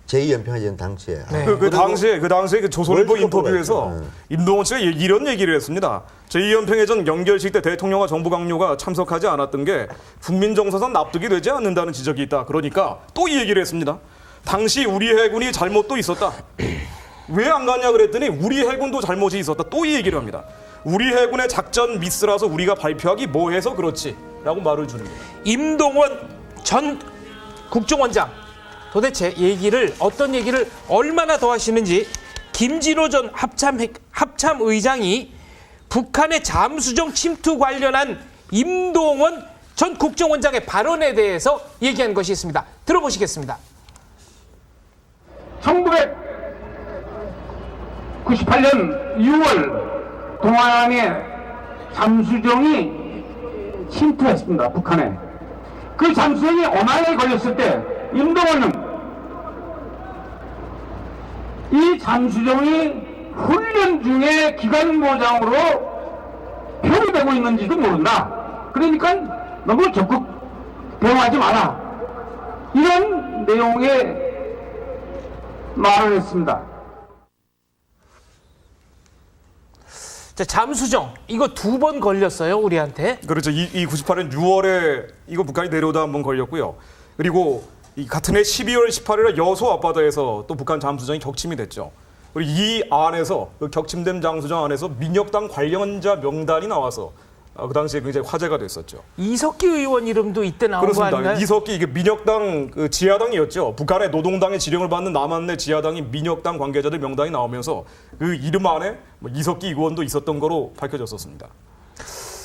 제2연평해전 당시에. 네. 그 당시에 그 조선일보 인터뷰에서 임동원 씨가 이런 얘기를 했습니다. 제2연평해전 연결식 때 대통령과 정부 강요가 참석하지 않았던 게 국민 정서상 납득이 되지 않는다는 지적이 있다. 그러니까 또 이 얘기를 했습니다. 당시 우리 해군이 잘못도 있었다. 왜 안 갔냐 그랬더니 우리 해군도 잘못이 있었다. 또 이 얘기를 합니다. 우리 해군의 작전 미스라서 우리가 발표하기 뭐해서 그렇지 라고 말을 주는 거예요. 임동원 전 국정원장 도대체 어떤 얘기를 얼마나 더 하시는지 김진호 전 합참의장이 북한의 잠수정 침투 관련한 임동원 전 국정원장의 발언에 대해서 얘기한 것이 있습니다. 들어보시겠습니다. 1998년 6월 동해안에 잠수정이 침투했습니다. 북한에. 그 잠수정이 오만에 걸렸을 때 임동원은 이 잠수정이 훈련 중에 기관모장으로 표류되고 있는지도 모른다. 그러니까 너무 적극 대응하지 마라. 이런 내용의 말을 했습니다. 자, 잠수정 이거 2번 걸렸어요, 우리한테. 그렇죠. 이 98년 6월에 이거 북한이 내려오다 한번 걸렸고요. 그리고 이 같은 해 12월 18일에 여수 앞바다에서 또 북한 잠수정이 격침이 됐죠. 그리고 이 안에서 그 격침된 잠수정 안에서 민혁당 관련자 명단이 나와서 그 당시에 굉장히 화제가 됐었죠. 이석기 의원 이름도 이때 나온 거 아닌가요? 그렇습니다. 이석기 이게 민혁당 그 지하당이었죠. 북한의 노동당의 지령을 받는 남한내 지하당이 민혁당 관계자들 명단이 나오면서 그 이름 안에 이석기 의원도 있었던 거로 밝혀졌었습니다.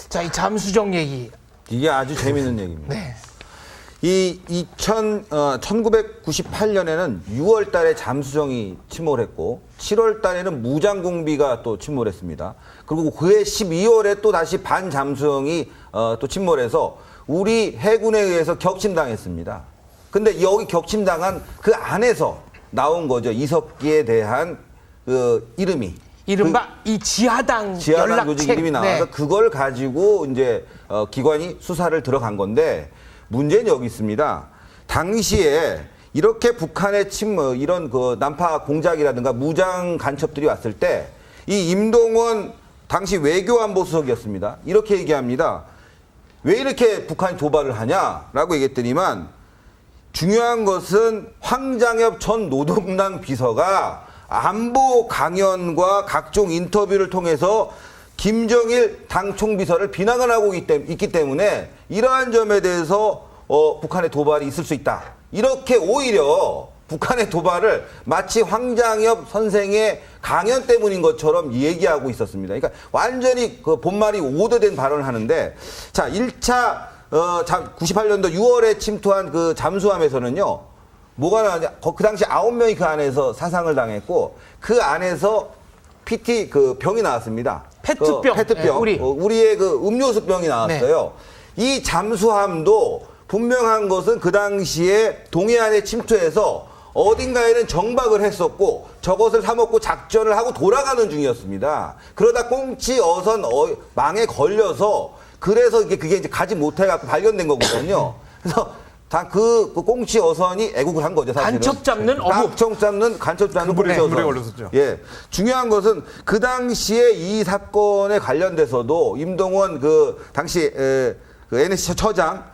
자, 이 잠수정 얘기. 이게 아주 재밌는 얘기입니다. 네. 이 1998년에는 6월 달에 잠수정이 침몰했고 7월 달에는 무장공비가 또 침몰했습니다. 그리고 그해 12월에 또 다시 반잠수정이 또 침몰해서 우리 해군에 의해서 격침당했습니다. 근데 여기 격침당한 그 안에서 나온 거죠. 이석기에 대한 그 이름이. 이른바 이 지하당 지하당 조직 이름이 나와서 네. 그걸 가지고 이제 기관이 수사를 들어간 건데 문제는 여기 있습니다. 당시에 이렇게 북한의 이런 그 난파 공작이라든가 무장 간첩들이 왔을 때 이 임동원 당시 외교안보수석이었습니다. 이렇게 얘기합니다. 왜 이렇게 북한이 도발을 하냐라고 얘기했더니만 중요한 것은 황장엽 전 노동당 비서가 안보 강연과 각종 인터뷰를 통해서 김정일 당 총비서를 비난을 하고 있기 때문에 이러한 점에 대해서 북한의 도발이 있을 수 있다. 이렇게 오히려 북한의 도발을 마치 황장엽 선생의 강연 때문인 것처럼 얘기하고 있었습니다. 그러니까 완전히 그 본말이 오도된 발언을 하는데, 자, 1차 98년도 6월에 침투한 그 잠수함에서는요, 뭐가 나왔냐? 그 당시 9명이 그 안에서 사상을 당했고, 그 안에서 PT 그 병이 나왔습니다. 페트병. 페트병. 네, 우리의 그 음료수병이 나왔어요. 네. 이 잠수함도 분명한 것은 그 당시에 동해안에 침투해서 어딘가에는 정박을 했었고 저것을 사먹고 작전을 하고 돌아가는 중이었습니다. 그러다 꽁치 어선 망에 걸려서 그래서 그게 이제 가지 못해갖고 발견된 거거든요. 그래서 다 그 꽁치 어선이 애국을 한 거죠, 사실은. 간첩 잡는 어묵. 간첩 잡는 물에 꽁치 어선. 걸렸었죠. 예. 중요한 것은 그 당시에 이 사건에 관련돼서도 임동원 그 당시 그 NSC 처장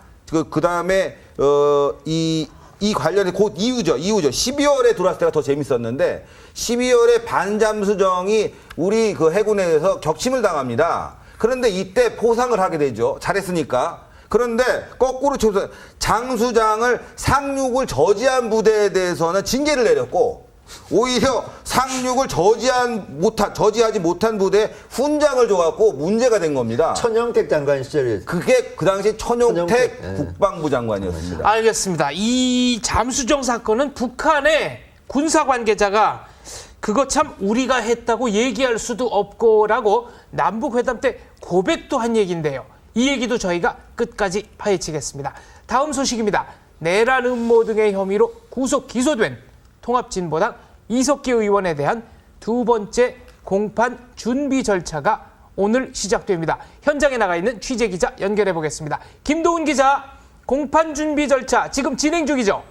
그 다음에 이 관련해 곧 이후죠. 12월에 들어왔을 때가 더 재밌었는데 12월에 반잠수정이 우리 그 해군에 의해서 격침을 당합니다. 그런데 이때 포상을 하게 되죠. 잘했으니까. 그런데 거꾸로 쳐서 장수장을 상륙을 저지한 부대에 대해서는 징계를 내렸고 오히려 상륙을 저지하지 못한 부대에 훈장을 줘갖고 문제가 된 겁니다. 천영택 장관 시절에 그게 그 당시 천용택 국방부 장관이었습니다. 알겠습니다. 이 잠수정 사건은 북한의 군사 관계자가 그거 참 우리가 했다고 얘기할 수도 없고라고 남북회담 때 고백도 한 얘기인데요. 이 얘기도 저희가 끝까지 파헤치겠습니다. 다음 소식입니다. 내란 음모 등의 혐의로 구속 기소된 통합진보당 이석기 의원에 대한 2번째 공판 준비 절차가 오늘 시작됩니다. 현장에 나가 있는 취재기자 연결해 보겠습니다. 김도훈 기자, 공판 준비 절차 지금 진행 중이죠?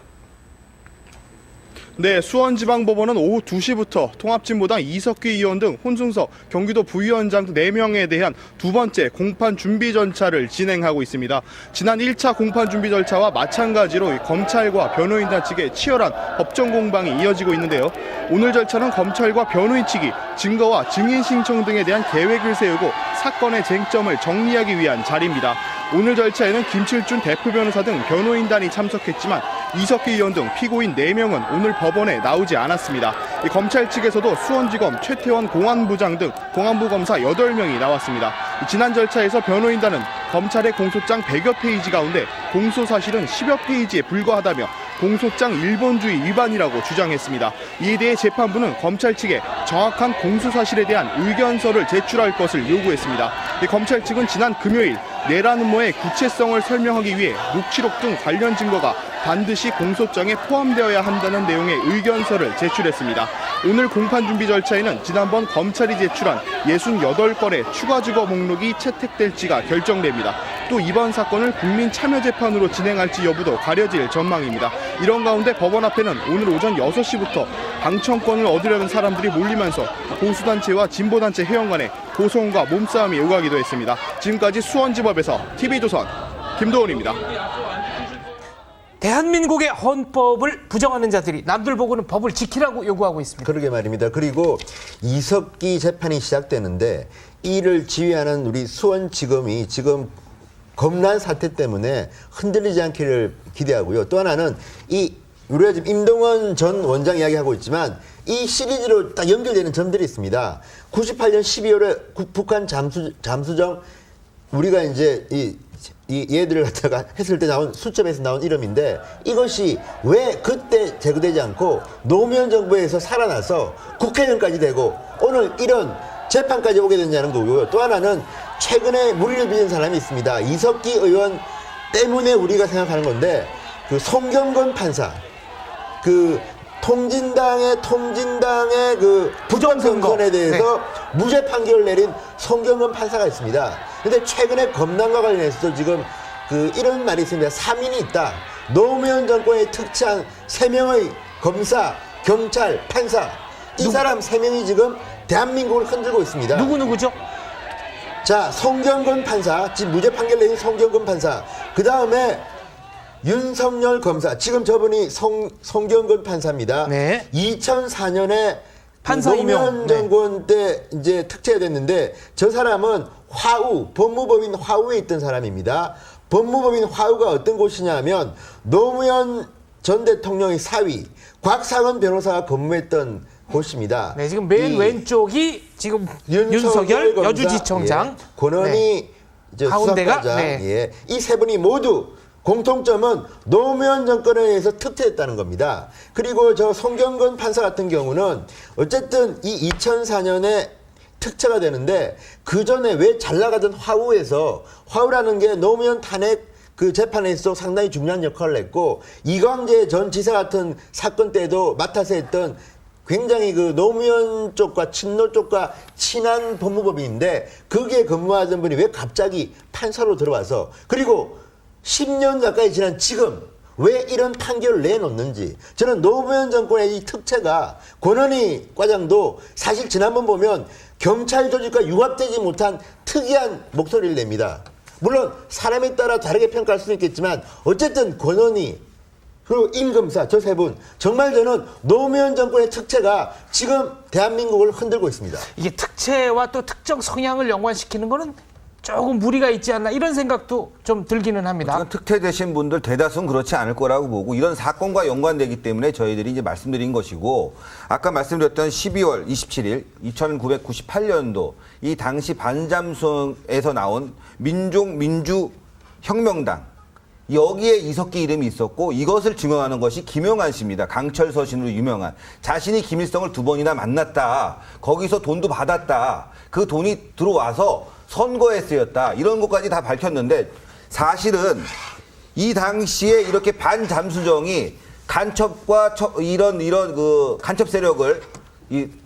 네, 수원지방법원은 오후 2시부터 통합진보당 이석기 의원 등 혼승석 경기도 부위원장 4명에 대한 두 번째 공판 준비 절차를 진행하고 있습니다. 지난 1차 공판 준비 절차와 마찬가지로 검찰과 변호인단 측의 치열한 법정 공방이 이어지고 있는데요. 오늘 절차는 검찰과 변호인 측이 증거와 증인 신청 등에 대한 계획을 세우고 사건의 쟁점을 정리하기 위한 자리입니다. 오늘 절차에는 김칠준 대표 변호사 등 변호인단이 참석했지만 이석기 의원 등 피고인 4명은 오늘 법원에 나오지 않았습니다. 검찰 측에서도 수원지검 최태원 공안부장 등 공안부 검사 8명이 나왔습니다. 지난 절차에서 변호인단은 검찰의 공소장 100여 페이지 가운데 공소 사실은 10여 페이지에 불과하다며 공소장 일본주의 위반이라고 주장했습니다. 이에 대해 재판부는 검찰 측에 정확한 공소 사실에 대한 의견서를 제출할 것을 요구했습니다. 검찰 측은 지난 금요일 내란 음모의 구체성을 설명하기 위해 녹취록 등 관련 증거가 반드시 공소장에 포함되어야 한다는 내용의 의견서를 제출했습니다. 오늘 공판 준비 절차에는 지난번 검찰이 제출한 68건의 추가 증거 목록이 채택될지가 결정됩니다. 또 이번 사건을 국민 참여 재판으로 진행할지 여부도 가려질 전망입니다. 이런 가운데 법원 앞에는 오늘 오전 6시부터 방청권을 얻으려는 사람들이 몰리면서 보수단체와 진보단체 회원 간의 고소음과 몸싸움이 오가기도 했습니다. 지금까지 수원지법에서 TV조선 김도훈입니다. 대한민국의 헌법을 부정하는 자들이 남들 보고는 법을 지키라고 요구하고 있습니다. 그러게 말입니다. 그리고 이석기 재판이 시작되는데 이를 지휘하는 우리 수원지검이 지금 겁난 사태 때문에 흔들리지 않기를 기대하고요. 또 하나는 우리가 지금 임동원 전 원장 이야기하고 있지만 이 시리즈로 딱 연결되는 점들이 있습니다. 98년 12월에 북한 잠수정 우리가 이제 이 얘들을 갖다가 했을 때 나온 수첩에서 나온 이름인데 이것이 왜 그때 제거되지 않고 노무현 정부에서 살아나서 국회의원까지 되고 오늘 이런 재판까지 오게 됐냐는 거고요. 또 하나는 최근에 물을 빚은 사람이 있습니다. 이석기 의원 때문에 우리가 생각하는 건데 그 송경건 판사 그 통진당의 그 부정선거에 대해서 무죄 판결을 내린 송경건 판사가 있습니다. 근데 최근에 검난과 관련해서 지금 이런 말이 있습니다. 3인이 있다. 노무현 정권에 특채한 3명의 검사, 경찰, 판사. 이 사람 3명이 지금 대한민국을 흔들고 있습니다. 누구죠? 자, 송경건 판사, 지금 무죄 판결 내린 송경건 판사. 그 다음에 윤석열 검사, 지금 저분이 송경건 판사입니다. 네. 2004년에 판사 노무현 정권 때 이제 특채됐는데 저 사람은 법무법인 화우에 있던 사람입니다. 법무법인 화우가 어떤 곳이냐면 노무현 전 대통령의 사위 곽상은 변호사가 근무했던 곳입니다. 네, 지금 맨 왼쪽이 지금 윤석열 여주지청장, 예, 권은희 가운데가 수사과장, 예, 이 세 분이 모두 공통점은 노무현 정권에 의해서 특채했다는 겁니다. 그리고 저 송경건 판사 같은 경우는 어쨌든 이 2004년에 특채가 되는데 그 전에 왜 잘 나가던 화우라는 게 노무현 탄핵 그 재판에서 상당히 중요한 역할을 했고 이광재 전 지사 같은 사건 때도 맡아서 했던 굉장히 그 노무현 쪽과 친노 쪽과 친한 법무법인인데 거기에 근무하던 분이 왜 갑자기 판사로 들어와서 그리고 10년 가까이 지난 지금 왜 이런 판결을 내놓는지 저는 노무현 정권의 이 특채가 권은희 과장도 사실 지난번 보면 경찰 조직과 융합되지 못한 특이한 목소리를 냅니다. 물론 사람에 따라 다르게 평가할 수는 있겠지만 어쨌든 권은희 그리고 임검사 저 세 분 정말 저는 노무현 정권의 특채가 지금 대한민국을 흔들고 있습니다. 이게 특채와 또 특정 성향을 연관시키는 거는 조금 무리가 있지 않나 이런 생각도 좀 들기는 합니다. 지금 특혜되신 분들 대다수는 그렇지 않을 거라고 보고 이런 사건과 연관되기 때문에 저희들이 이제 말씀드린 것이고 아까 말씀드렸던 12월 27일 1998년도 이 당시 반잠수에서 나온 민족민주혁명당 여기에 이석기 이름이 있었고 이것을 증언하는 것이 김영한 씨입니다. 강철 서신으로 유명한. 자신이 김일성을 2번이나 만났다. 거기서 돈도 받았다. 그 돈이 들어와서 선거에 쓰였다. 이런 것까지 다 밝혔는데 사실은 이 당시에 이렇게 반잠수정이 간첩과 이런 그 간첩 세력을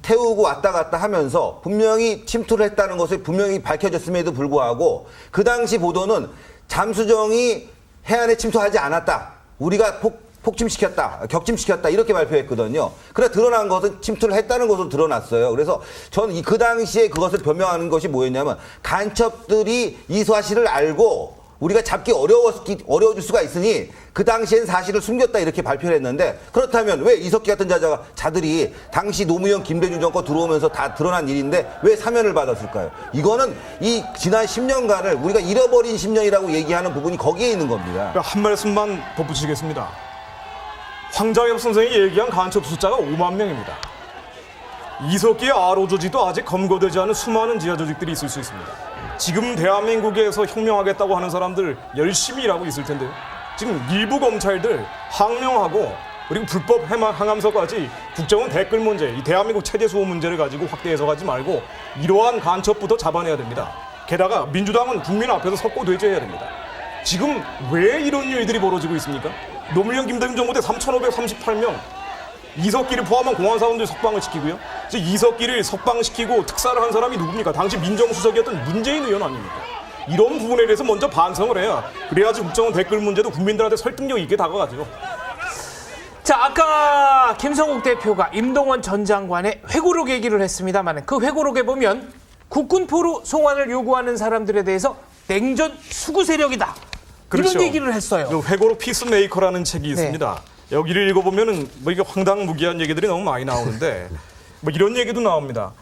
태우고 왔다 갔다 하면서 분명히 침투를 했다는 것을 분명히 밝혀졌음에도 불구하고 그 당시 보도는 잠수정이 해안에 침투하지 않았다. 우리가 폭침시켰다, 격침시켰다 이렇게 발표했거든요. 그래 드러난 것은 침투를 했다는 것으로 드러났어요. 그래서 저는 그 당시에 그것을 변명하는 것이 뭐였냐면 간첩들이 이 사실을 알고 우리가 잡기 어려워질 수가 있으니 그 당시엔 사실을 숨겼다 이렇게 발표를 했는데 그렇다면 왜 이석기 같은 자들이 당시 노무현 김대중 정권 들어오면서 다 드러난 일인데 왜 사면을 받았을까요? 이거는 이 지난 10년간을 우리가 잃어버린 10년이라고 얘기하는 부분이 거기에 있는 겁니다. 한 말씀만 덧붙이겠습니다. 황장엽 선생이 얘기한 간첩 숫자가 5만 명입니다. 이석기의 RO 조직도 아직 검거되지 않은 수많은 지하 조직들이 있을 수 있습니다. 지금 대한민국에서 혁명하겠다고 하는 사람들 열심히 일하고 있을 텐데요. 지금 일부 검찰들 항명하고 그리고 불법 항암서까지 국정원 댓글 문제, 이 대한민국 체제 수호 문제를 가지고 확대 해석하지 말고 이러한 간첩부터 잡아내야 됩니다. 게다가 민주당은 국민 앞에서 석고 대죄해야 됩니다. 지금 왜 이런 일들이 벌어지고 있습니까? 노무현 김대중 정부 때 3,538명 이석기를 포함한 공안사원들 석방을 시키고요. 이석기를 석방시키고 특사를 한 사람이 누굽니까? 당시 민정수석이었던 문재인 의원 아닙니까? 이런 부분에 대해서 먼저 반성을 해야 그래야지 국정원 댓글 문제도 국민들한테 설득력 있게 다가가죠. 자, 아까 김성욱 대표가 임동원 전 장관의 회고록 얘기를 했습니다만 그 회고록에 보면 국군포로 송환을 요구하는 사람들에 대해서 냉전 수구 세력이다. 그렇죠. 이런 얘기를 했어요. 그 회고록 피스메이커라는 책이 있습니다. 여기를 읽어보면은 뭐 이게 황당무계한 얘기들이 너무 많이 나오는데 뭐 이런 얘기도 나옵니다.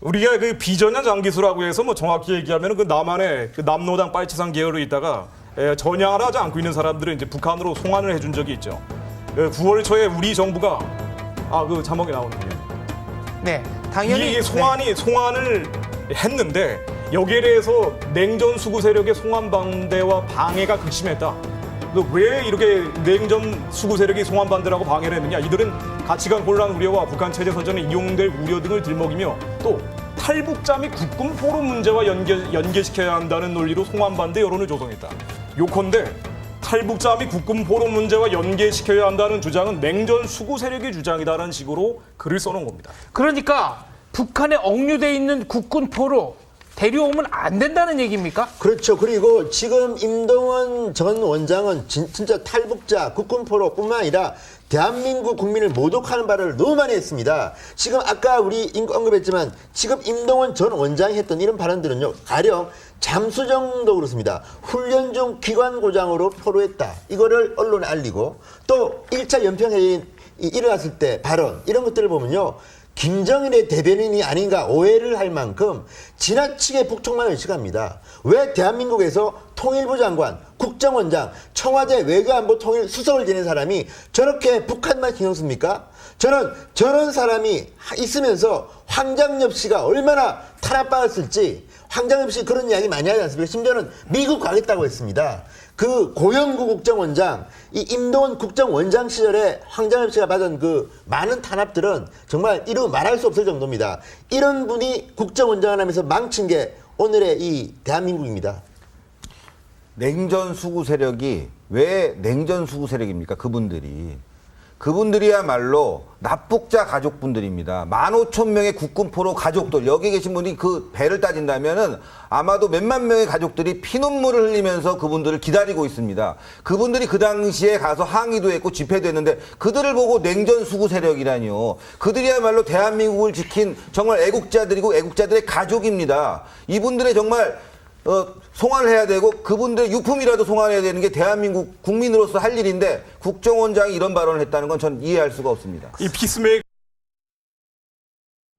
우리가 그 비전야 장기수라고 해서 뭐 정확히 얘기하면은 그 남한의 그 남노당 빨치산 계열로 있다가 전향을 하지 않고 있는 사람들을 이제 북한으로 송환을 해준 적이 있죠. 9월 초에 우리 정부가 그 자막이 나오는데요. 네, 당연히 이 송환을 했는데 여기에 대해서 냉전 수구 세력의 송환 반대와 방해가 극심했다. 왜 이렇게 냉전 수구 세력이 송환 반대라고 방해를 했느냐? 이들은 가치관 혼란 우려와 북한 체제 선전에 이용될 우려 등을 들먹이며 또 탈북자 및 국군 포로 문제와 연계시켜야 한다는 논리로 송환 반대 여론을 조성했다. 요컨대 탈북자 및 국군 포로 문제와 연계시켜야 한다는 주장은 냉전 수구 세력의 주장이다라는 식으로 글을 써놓은 겁니다. 그러니까 북한에 억류돼 있는 국군 포로 데려오면 안 된다는 얘기입니까? 그렇죠. 그리고 지금 임동원 전 원장은 진짜 탈북자, 국군포로뿐만 아니라 대한민국 국민을 모독하는 발언을 너무 많이 했습니다. 지금 아까 우리 언급했지만 지금 임동원 전 원장이 했던 이런 발언들은요. 가령 잠수정도 그렇습니다. 훈련 중 기관고장으로 포로했다. 이거를 언론에 알리고 또 1차 연평해이 일어났을 때 발언 이런 것들을 보면요. 김정일의 대변인이 아닌가 오해를 할 만큼 지나치게 북쪽만 의식합니다. 왜 대한민국에서 통일부 장관, 국정원장, 청와대 외교안보 통일 수석을 지낸 사람이 저렇게 북한만 신경 씁니까? 저는 저런 사람이 있으면서 황장엽 씨가 얼마나 탄압받았을지 황장엽 씨 그런 이야기 많이 하지 않습니까? 심지어는 미국 가겠다고 했습니다. 그 고영구 국정원장, 이 임동원 국정원장 시절에 황장엽 씨가 받은 그 많은 탄압들은 정말 이루 말할 수 없을 정도입니다. 이런 분이 국정원장을 하면서 망친 게 오늘의 이 대한민국입니다. 냉전 수구 세력이 왜 냉전 수구 세력입니까? 그분들이야말로 납북자 가족분들입니다. 15,000명의 국군포로 가족들, 여기 계신 분이 그 배를 따진다면은 아마도 몇만 명의 가족들이 피눈물을 흘리면서 그분들을 기다리고 있습니다. 그분들이 그 당시에 가서 항의도 했고 집회도 했는데 그들을 보고 냉전 수구 세력이라니요. 그들이야말로 대한민국을 지킨 정말 애국자들이고 애국자들의 가족입니다. 이분들의 정말 송환을 해야 되고 그분들의 유품이라도 송환해야 되는 게 대한민국 국민으로서 할 일인데 국정원장이 이런 발언을 했다는 건 전 이해할 수가 없습니다. 이 피스메이커